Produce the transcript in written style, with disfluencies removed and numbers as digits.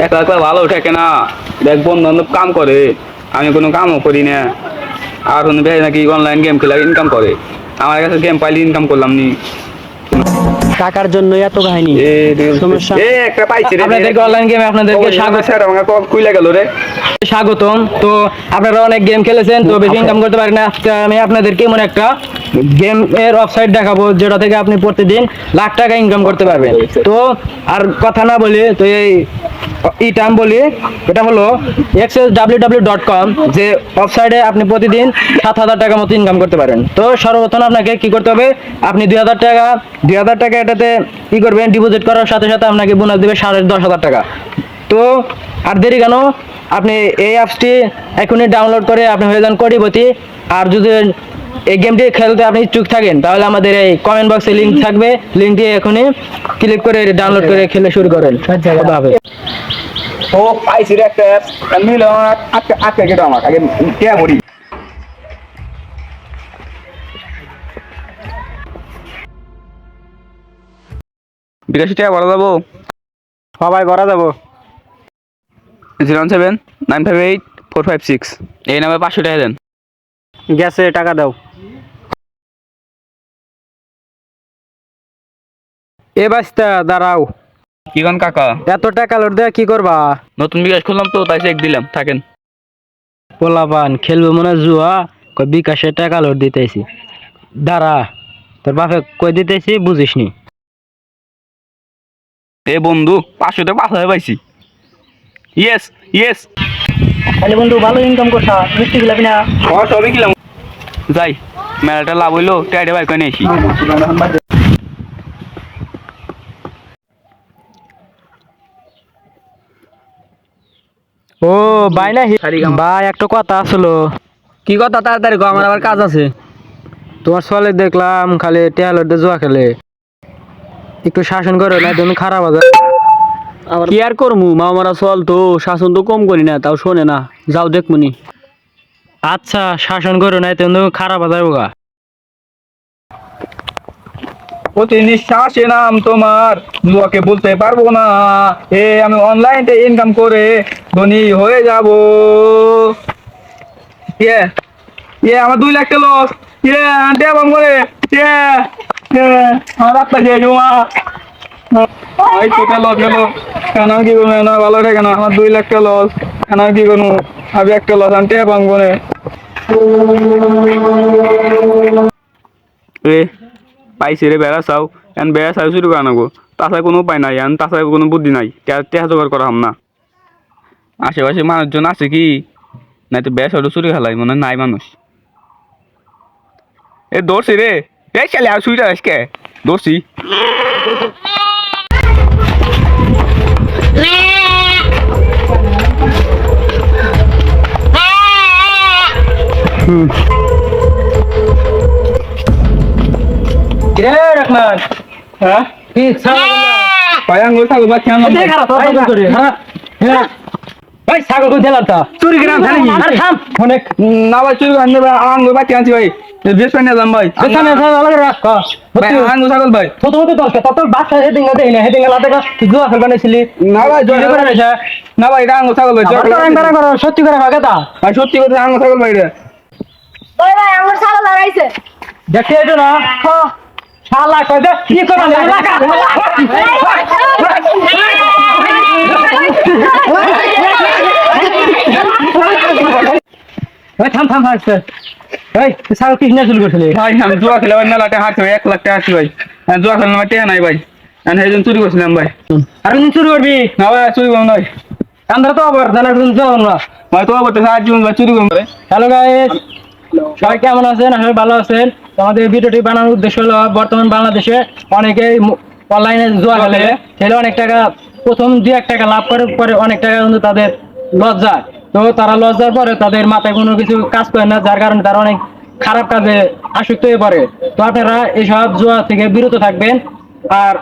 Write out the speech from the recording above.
একলা একলা ভালো থাকে না। দেখ বন্ধু বান্ধব কাম করে, আমি কোনো কামও করি না। আর কোনো ভাই নাকি অনলাইন গেম খেলে ইনকাম করে, আমার কাছে গেম পাইলে ইনকাম করলাম নি। টাকার জন্য এত কাহিনী সমস্যা। একটা পাইছি রে, আপনাদেরকে অনলাইন গেমে আপনাদেরকে খুলে গেল রে। স্বাগতম। তো আপনারা অনেক গেম খেলেছেন, তো বেশি ইনকাম করতে পারেন না। আজকে আমি আপনাদেরকে এমন একটা গেম এর ওয়েবসাইট দেখাবো যেটা থেকে আপনি প্রতিদিন লাখ টাকা ইনকাম করতে পারবেন। তো আর কথা না বলি, তো এই টার্ম বলি, এটা হলো accessww.com, যে ওয়েবসাইটে আপনি প্রতিদিন 7,000 টাকা মতো ইনকাম করতে পারেন। তো সর্বপ্রথম আপনাকে কি করতে হবে, আপনি 2,000 টাকা এটাতে কি করবেন, ডিপোজিট করার সাথে সাথে আপনাকে বোনাস দেবে 10,500 টাকা। তো আর দেরি কেন, আপনি এই অ্যাপসটি এখনই ডাউনলোড করে আপনি হয়ে যান কোটিপতি। আর যদি এই গেমটি খেলতে আপনি ইচ্ছুক থাকেন, তাহলে আমাদের এই কমেন্ট বক্সে লিঙ্ক থাকবে, লিঙ্ক দিয়ে এখনই ক্লিক করে ডাউনলোড করে খেলে শুরু করেন। কথা হবে। ও পাইছি রে একটা অ্যাপ, মিলে আটকে আটকে কেটে আমার আগে কে বলি। বিরাশি টাকা ভরা যাবো, সবাই করা যাবো। 0795845 এই নামে 500 টাকা দেন। গ্যাসে টাকা দাও। এ বাস্তা দাঁড়াও। কি কোন কাকা? এত টাকা লোড দেয়া কি করবা? নতুন বিকাশ খুললাম তো, তাই চেক দিলাম, থাকেন। পোলাপান খেলবো মনে হয় জুয়া, কই বিকাশে টাকা লোড দিতেছি। দাঁড়া, তোর বাপে কই দিতেছি বুঝিস নি। এ বন্ধু 500 টাকা 5,000 পাইছি। Yes yes. তাহলে বন্ধু ভালো ইনকাম করছা, মিষ্টি খিলাবি না? সবই কিলাম। যাই, মেলাটা লাভ হইলো, টাইডে বাইক নিয়ে আসি। ও ভাই না, ভাই একটা কথা আসলো। কি কথা, তাড়াতাড়ি গো, আমার আবার কাজ আছে। তোমার চলে দেখলাম খালি টেয়ালোর দিয়ে জুয়া খেলে, একটু শাসন করো না, তুমি খারাপ আছে। কি আর করমু, মামারা চল তো, শাসন তো কম করি না, তাও শোনে না। যাও দেখমুনি। আচ্ছা শাসন করো না, তুমি খারাপ আছে গা। প্রতি নিঃশ্বাসে নাম তোমার, জুয়াকে বলতে পারবো না। আমি অনলাইনে ইনকাম করে ধনী হয়ে যাব। আমার 2 লাখ টাকা লস। আন্টি আমার মনে আমার রাস্তা শেষ জমা। এই কোটা লস গেল, কেন কি করবো না, ভালো থাকে না। আমার 2 লাখ টাকা লস, কেন কি করবো, আমি একটা লস আনতে পারবো না। পাইছি রে বেড়া চাও, এখন বেড়া চাও শুরু করা নাগো। তাছাড়া কোনো উপায় নাই, এখন তাছাড়া কোনো বুদ্ধি নাই, টেহা জোগাড় করা হাম না। আশেপাশে মানুষজন আছে কি, নাই তো বেড়া চাও চুরি খেলাই মনে নাই মানুষ। এ দৌড়ছি রে, এই চালে আর শুইটা আজকে দৌড়ছি। রহমান, হ্যাঁ কি ছাগল? আঙ্গুল ছাগল বা খেয়াল ভাই ছাগল কই দিলাম তা চুরি করে আনছে নাকি? আরে থাম অনেক না ভাই চুরি করে আনবে, আঙ্গুল বাচ্চা আনছি ভাই, বেশ পাই না যাম ভাই। বেসানে আলাদা রাখ ভাই আঙ্গুল ছাগল ভাই। তো দরকার তোর বাসা হেডিং দেই না, হেডিং লাতে জুয়া খেল বানাইছিলি না ভাই জয় করে না। না ভাই এটা আঙ্গুল ছাগল ভাই, সত্যি করে কথা ভাই সত্যি কথা আঙ্গুল ছাগল ভাই রে। ওই ভাই আমার ছাগল লাগাইছে। দেখে এটা না শালা কই দে কি করে লাগা। ওই থাম থাম হাসছে। এই তুই ছাগল কি নিয়ে চুরি করছিলি? ভাই আমি জুয়া খেলে ভাই মেলাতে হারছি ভাই, 1 লাখ টাকা হারছি ভাই। জুয়া খেলে আমার টেহা নাই ভাই, আমি সেই জন্য চুরি করছিলাম ভাই। আর তুই চুরি করবি না ভাই চুরি করবো না ভাই। আমরা তো আবার জানা যাবো না ভাই তোমার বলতে সাহায্য ভাই, চুরি করবো ভাই। হ্যালো গাইস, সবাই কেমন আছেন? আসলে ভালো আছেন। আমাদের ভিডিওটি বানানোর উদ্দেশ্য হলো বর্তমান বাংলাদেশে অনেকেই অনলাইনে জুয়া খেলে অনেক টাকা, প্রথম 2-1 টাকা লাভ করে, পরে অনেক টাকা কিন্তু তাদের লস যায়। তো তারা লস যাওয়ার পরে তাদের মাথায় কোনো কিছু কাজ করে না, যার কারণে তারা অনেক খারাপ কাজে আসক্ত হয়ে পড়ে। তো আপনারা এইসব জুয়া থেকে বিরত থাকবেন। আর